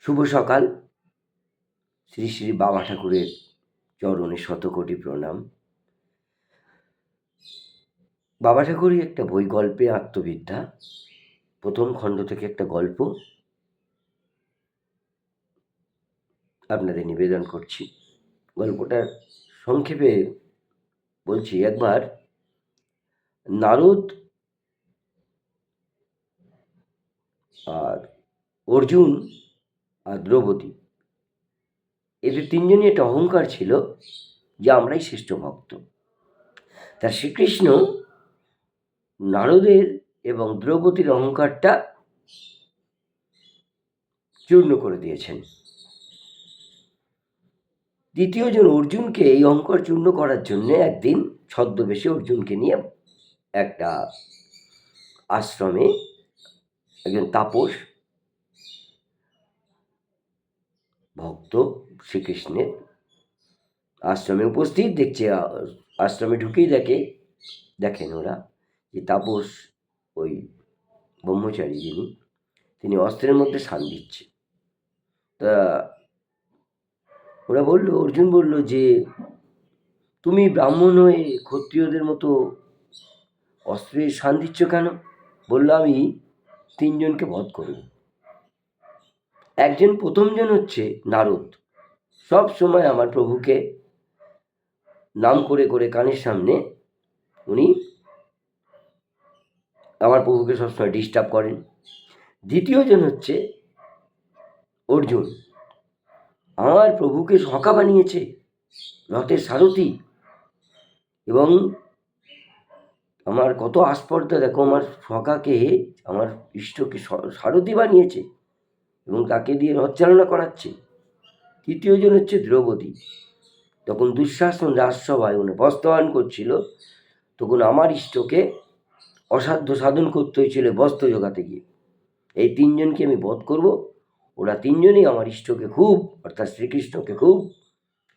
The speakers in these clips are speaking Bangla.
শুভ সকাল। শ্রী শ্রী বাবা ঠাকুরের চরণে শতকোটি প্রণাম। বাবা ঠাকুরই একটা বই, গল্পে আত্মবিদ্যা, প্রথম খণ্ড থেকে একটা গল্প আপনাদের নিবেদন করছি। গল্পটার সংক্ষেপে বলছি। একবার নারদ আর অর্জুন আর দ্রৌপদী, এদের তিনজনই একটা অহংকার ছিল যে আমরাই শ্রেষ্ঠ ভক্ত। তা শ্রীকৃষ্ণ নারদের এবং দ্রৌপদীর অহংকারটা চূর্ণ করে দিয়েছেন। দ্বিতীয়জন অর্জুনকে এই অহংকার চূর্ণ করার জন্য একদিন ছদ্মবেশে অর্জুনকে নিয়ে একটা আশ্রমে একজন তাপস ভক্ত শ্রীকৃষ্ণের আশ্রমে উপস্থিত। দেখছে, আশ্রমে ঢুকেই দেখেন ওরা যে তাপস, ওই ব্রহ্মচারী যিনি, তিনি অস্ত্রের মধ্যে শান দিচ্ছে। তা ওরা বলল, অর্জুন বলল যে তুমি ব্রাহ্মণ হয়ে ক্ষত্রিয়দের মতো অস্ত্রের শান দিচ্ছ কেন? বলল, আমি তিনজনকে বধ করব। প্রথমজন হচ্ছে নারদ। সব সময় আমার প্রভুকে নাম করে করে কানের সামনে উনি আমার প্রভুকে সবসময় ডিস্টার্ব করেন। দ্বিতীয়জন হচ্ছে অর্জুন, আমার প্রভুকে সখা বানিয়েছে, রথের সারথি, এবং আমার কত আস্পর্ধা দেখো, আমার সখাকে, আমার ইষ্টকে সারথি বানিয়েছে এবং তাকে দিয়ে রথ চালনা করাচ্ছে। তৃতীয়জন হচ্ছে দ্রৌপদী। তখন দুঃশাসন রাজসভায় উনি বস্ত্রদান করছিল, তখন আমার ইষ্টকে অসাধ্য সাধন করতে হয়েছিল বস্ত্র জোগাতে গিয়ে। এই তিনজনকে আমি বধ করব। ওরা তিনজনই আমার ইষ্টকে খুব, অর্থাৎ শ্রীকৃষ্ণকে খুব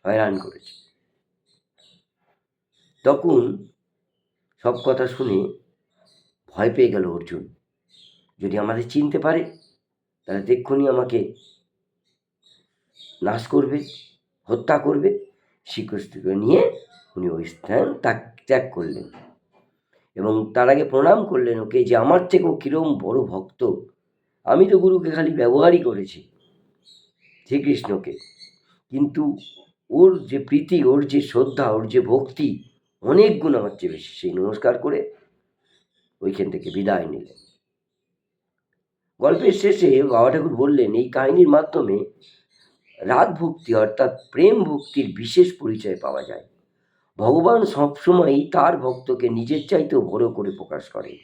হয়রান করেছে। তখন সব কথা শুনে ভয় পেয়ে গেল অর্জুন। যদি আমাদের চিনতে পারে তাহলে এক্ষুনি আমাকে নাশ করবে, হত্যা করবে। শ্রীকৃষ্ণকে নিয়ে উনি ওই স্থান ত্যাগ করলেন এবং তার আগে প্রণাম করলেন ওকে, যে আমার থেকেও কিরম বড় ভক্ত। আমি তো গুরুকে খালি ব্যবহারই করেছি, শ্রীকৃষ্ণকে, কিন্তু ওর যে প্রীতি, ওর যে শ্রদ্ধা, ওর যে ভক্তি অনেক গুণ আমার চেয়ে বেশি। সেই নমস্কার করে ওইখান থেকে বিদায় নিলেন। গল্পের শেষে বাবা ঠাকুর বললেন, এই কাহিনীর মাধ্যমে রাগ ভক্তি অর্থাৎ প্রেম ভক্তির বিশেষ পরিচয় পাওয়া যায়। ভগবান সবসময়ই তার ভক্তকে নিজের চাইতেও বড় করে প্রকাশ করেন।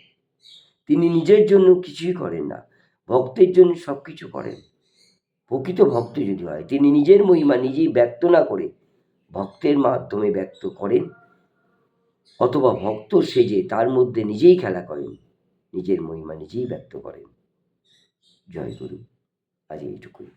তিনি নিজের জন্য কিছুই করেন না, ভক্তের জন্য সব কিছু করেন। প্রকৃত ভক্ত যদি হয়, তিনি নিজের মহিমা নিজেই ব্যক্ত না করে ভক্তের মাধ্যমে ব্যক্ত করেন, অথবা ভক্ত সেজে তার মধ্যে নিজেই খেলা করেন, নিজের মহিমা নিজেই ব্যক্ত করেন। জয় গুরু। আজ এইটুকুই।